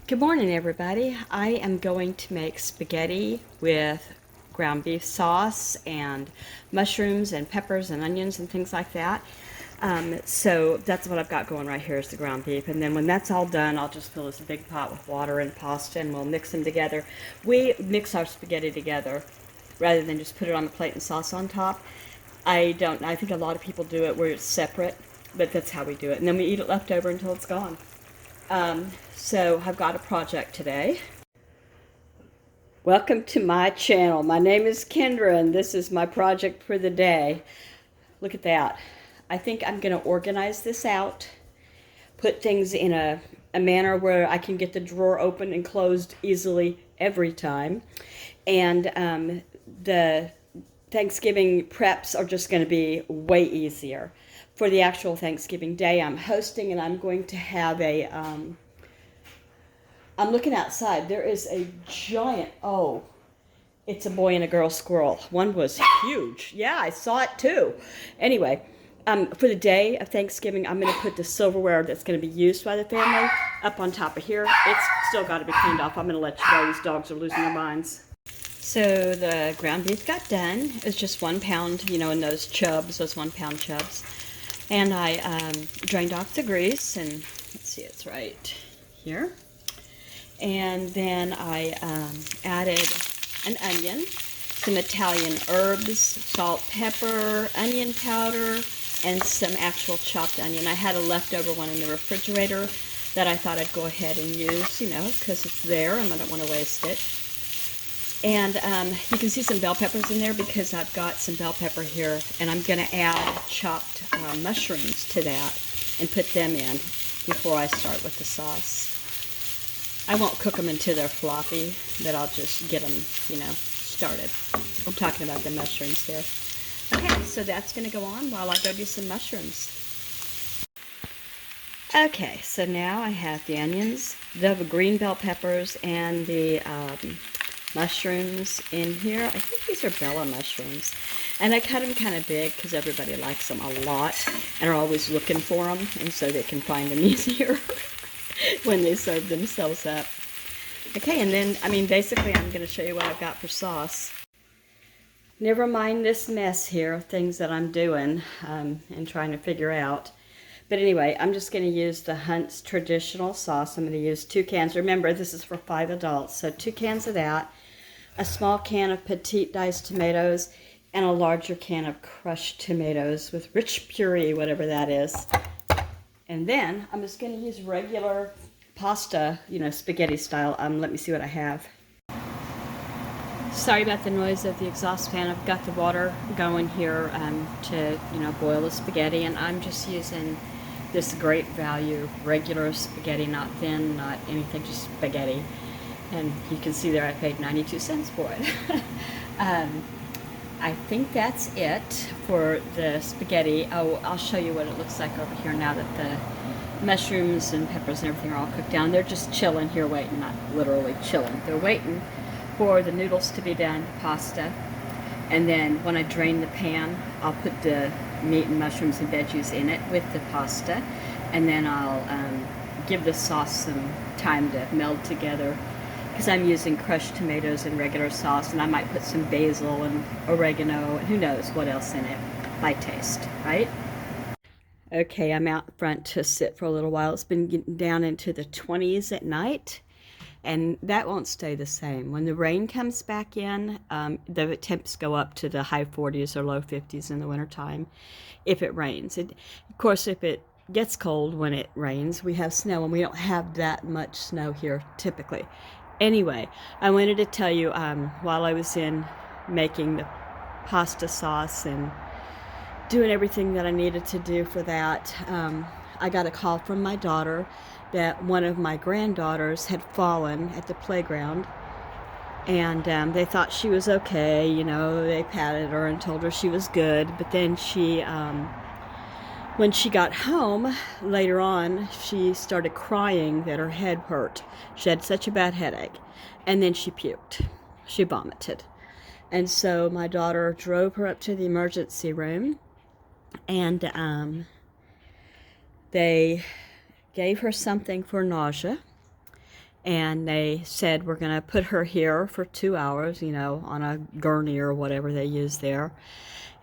Good morning, everybody. I am going to make spaghetti with ground beef sauce and mushrooms and peppers and onions and things like that. So that's what I've got going right here is the ground beef. And then when that's all done, I'll just fill this big pot with water and pasta and we'll mix them together. We mix our spaghetti together rather than just put it on the plate and sauce on top. I think a lot of people do it where it's separate, but that's how we do it. And then we eat it left over until it's gone. So I've got a project today. Welcome to my channel. My name is Kendra and this is my project for the day. Look at that. I think I'm going to organize this out, put things in a manner where I can get the drawer open and closed easily every time. And the Thanksgiving preps are just going to be way easier. For the actual Thanksgiving day, I'm hosting and I'm going to have a, I'm looking outside. There is a giant, it's a boy and a girl squirrel. One was huge. Yeah, I saw it too. Anyway, for the day of Thanksgiving, I'm going to put the silverware that's going to be used by the family up on top of here. It's still got to be cleaned off. I'm going to let you know these dogs are losing their minds. So the ground beef got done. It's just 1 pound, in those chubs, those 1 pound chubs. And I drained off the grease, and let's see, it's right here. And then I added an onion, some Italian herbs, salt, pepper, onion powder, and some actual chopped onion. I had a leftover one in the refrigerator that I thought I'd go ahead and use, because it's there and I don't want to waste it. And you can see some bell peppers in there because I've got some bell pepper here, and I'm going to add chopped mushrooms to that and put them in before I start with the sauce. I won't cook them until they're floppy, but I'll just get them, started. I'm talking about the mushrooms here. Okay, so that's going to go on while I go do some mushrooms. Okay, so now I have the onions, the green bell peppers, and the mushrooms in here. I think these are Bella mushrooms. And I cut them kind of big because everybody likes them a lot and are always looking for them, and so they can find them easier when they serve themselves up. Okay, and then, basically I'm going to show you what I've got for sauce. Never mind this mess here, things that I'm doing and trying to figure out. But anyway, I'm just going to use the Hunt's traditional sauce. I'm going to use 2 cans. Remember, this is for 5 adults, so 2 cans of that, a small can of petite diced tomatoes, and a larger can of crushed tomatoes with rich puree, whatever that is. And then I'm just going to use regular pasta, spaghetti style. Let me see what I have. Sorry about the noise of the exhaust fan. I've got the water going here to, boil the spaghetti, and I'm just using this Great Value regular spaghetti, not thin, not anything, just spaghetti. And you can see there I paid 92 cents for it. I think that's it for the spaghetti. Oh, I'll show you what it looks like over here now that the mushrooms and peppers and everything are all cooked down. They're just chilling here waiting, not literally chilling. They're waiting for the noodles to be done, pasta. And then when I drain the pan, I'll put the meat and mushrooms and veggies in it with the pasta. And then I'll give the sauce some time to meld together, because I'm using crushed tomatoes and regular sauce, and I might put some basil and oregano and who knows what else in it by taste, right? Okay, I'm out front to sit for a little while. It's been getting down into the 20s at night, and that won't stay the same. When the rain comes back in, the temps go up to the high 40s or low 50s in the wintertime if it rains. Of course, if it gets cold when it rains, we have snow, and we don't have that much snow here typically. Anyway, I wanted to tell you, while I was in making the pasta sauce and doing everything that I needed to do for that, I got a call from my daughter that one of my granddaughters had fallen at the playground, and they thought she was okay. They patted her and told her she was good, but then when she got home later on, she started crying that her head hurt. She had such a bad headache. And then she puked. She vomited. And so my daughter drove her up to the emergency room, and they gave her something for nausea. And they said, we're going to put her here for 2 hours, you know, on a gurney or whatever they use there.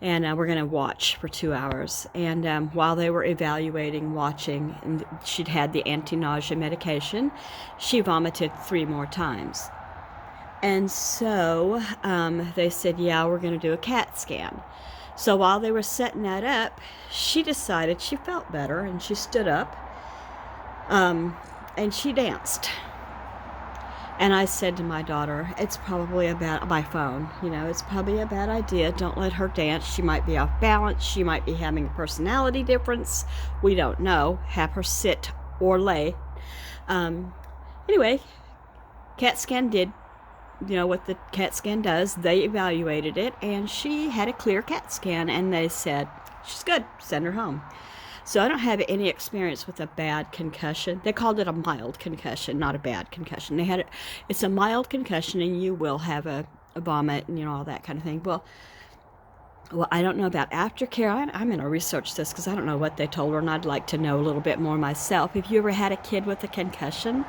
And we're going to watch for 2 hours. And while they were evaluating, watching, and she'd had the anti-nausea medication, she vomited 3 more times. And so they said, yeah, we're going to do a CAT scan. So while they were setting that up, she decided she felt better, and she stood up and she danced. And I said to my daughter, it's probably my phone, you know, it's probably a bad idea. Don't let her dance. She might be off balance. She might be having a personality difference. We don't know. Have her sit or lay. Anyway, CAT scan did, you know, what the CAT scan does. They evaluated it, and she had a clear CAT scan, and they said, she's good, send her home. So I don't have any experience with a bad concussion. They called it a mild concussion, not a bad concussion. It's a mild concussion, and you will have a vomit and, you know, all that kind of thing. Well, I don't know about aftercare. I'm going to research this because I don't know what they told her, and I'd like to know a little bit more myself. Have you ever had a kid with a concussion?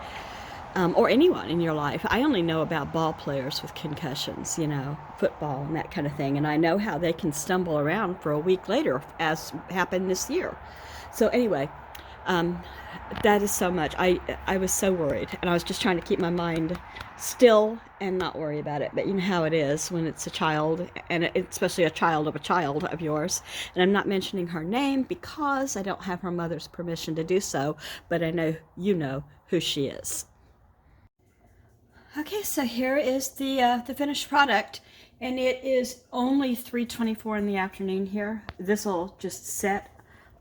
Or anyone in your life? I only know about ball players with concussions, you know, football and that kind of thing. And I know how they can stumble around for a week later, as happened this year. So anyway, that is so much. I was so worried, and I was just trying to keep my mind still and not worry about it. But you know how it is when it's a child, and especially a child of yours. And I'm not mentioning her name because I don't have her mother's permission to do so, but I know you know who she is. Okay, so here is the finished product, and it is only 3:24 in the afternoon here. This will just set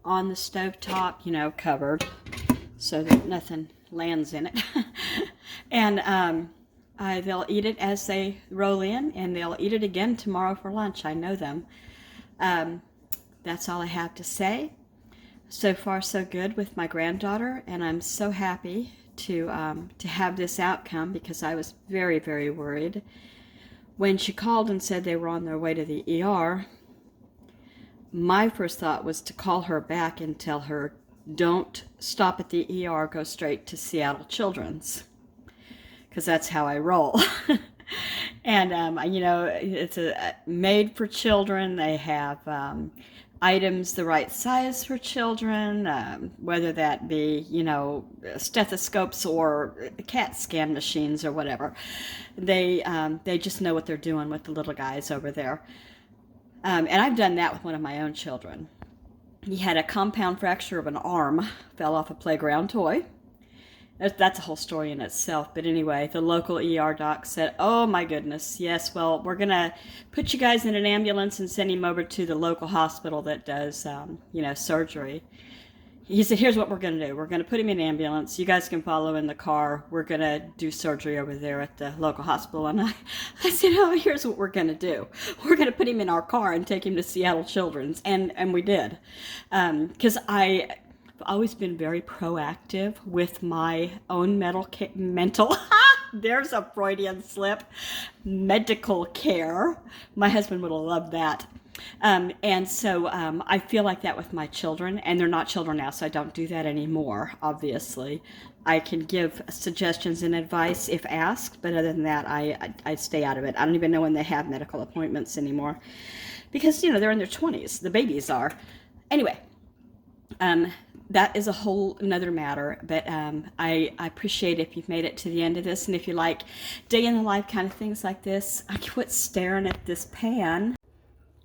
on the stove top, you know, covered, so that nothing lands in it. And they'll eat it as they roll in, and they'll eat it again tomorrow for lunch. I know them. That's all I have to say. So far, so good with my granddaughter, and I'm so happy to have this outcome, because I was very, very worried. When she called and said they were on their way to the ER, my first thought was to call her back and tell her, don't stop at the ER, go straight to Seattle Children's, because that's how I roll. And, you know, it's made for children. They have items the right size for children, whether that be, you know, stethoscopes or CAT scan machines or whatever. They just know what they're doing with the little guys over there. And I've done that with one of my own children. He had a compound fracture of an arm, fell off a playground toy. That's a whole story in itself. But anyway, the local ER doc said, oh my goodness, yes, well, we're going to put you guys in an ambulance and send him over to the local hospital that does, you know, surgery. He said, here's what we're going to do. We're going to put him in an ambulance. You guys can follow in the car. We're going to do surgery over there at the local hospital. And I said, oh, here's what we're going to do. We're going to put him in our car and take him to Seattle Children's. And we did. Because I've always been very proactive with my own mental, there's a Freudian slip, medical care. My husband would have loved that. And so I feel like that with my children, and they're not children now, so I don't do that anymore, obviously. I can give suggestions and advice if asked, but other than that, I stay out of it. I don't even know when they have medical appointments anymore, because, you know, they're in their 20s. The babies are. Anyway, that is a whole another matter, but I appreciate if you've made it to the end of this, and if you like day in the life kind of things like this. I quit staring at this pan.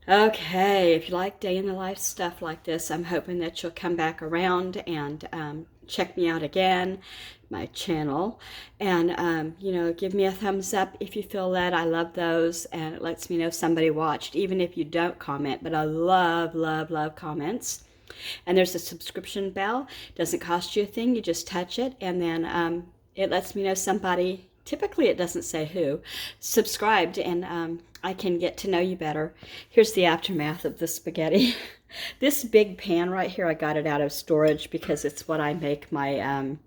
Okay, if you like day in the life stuff like this, I'm hoping that you'll come back around and check me out again, my channel, and you know, give me a thumbs up if you feel that. I love those, and it lets me know somebody watched, even if you don't comment. But I love, love, love comments. And there's a subscription bell. It doesn't cost you a thing. You just touch it, and then it lets me know somebody, typically it doesn't say who, subscribed, and I can get to know you better. Here's the aftermath of the spaghetti. This big pan right here, I got it out of storage because it's what I make my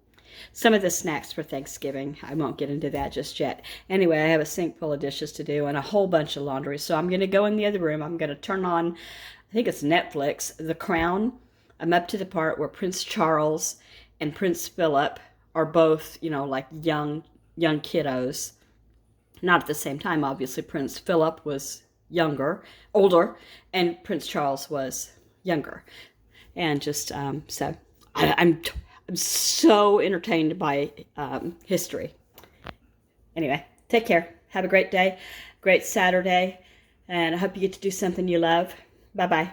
some of the snacks for Thanksgiving. I won't get into that just yet. Anyway, I have a sink full of dishes to do and a whole bunch of laundry. So I'm going to go in the other room. I'm going to turn on, I think it's Netflix, The Crown. I'm up to the part where Prince Charles and Prince Philip are both, like young kiddos. Not at the same time, obviously. Prince Philip was older, and Prince Charles was younger. And just so I'm so entertained by history. Anyway, take care. Have a great day, great Saturday, and I hope you get to do something you love. Bye bye.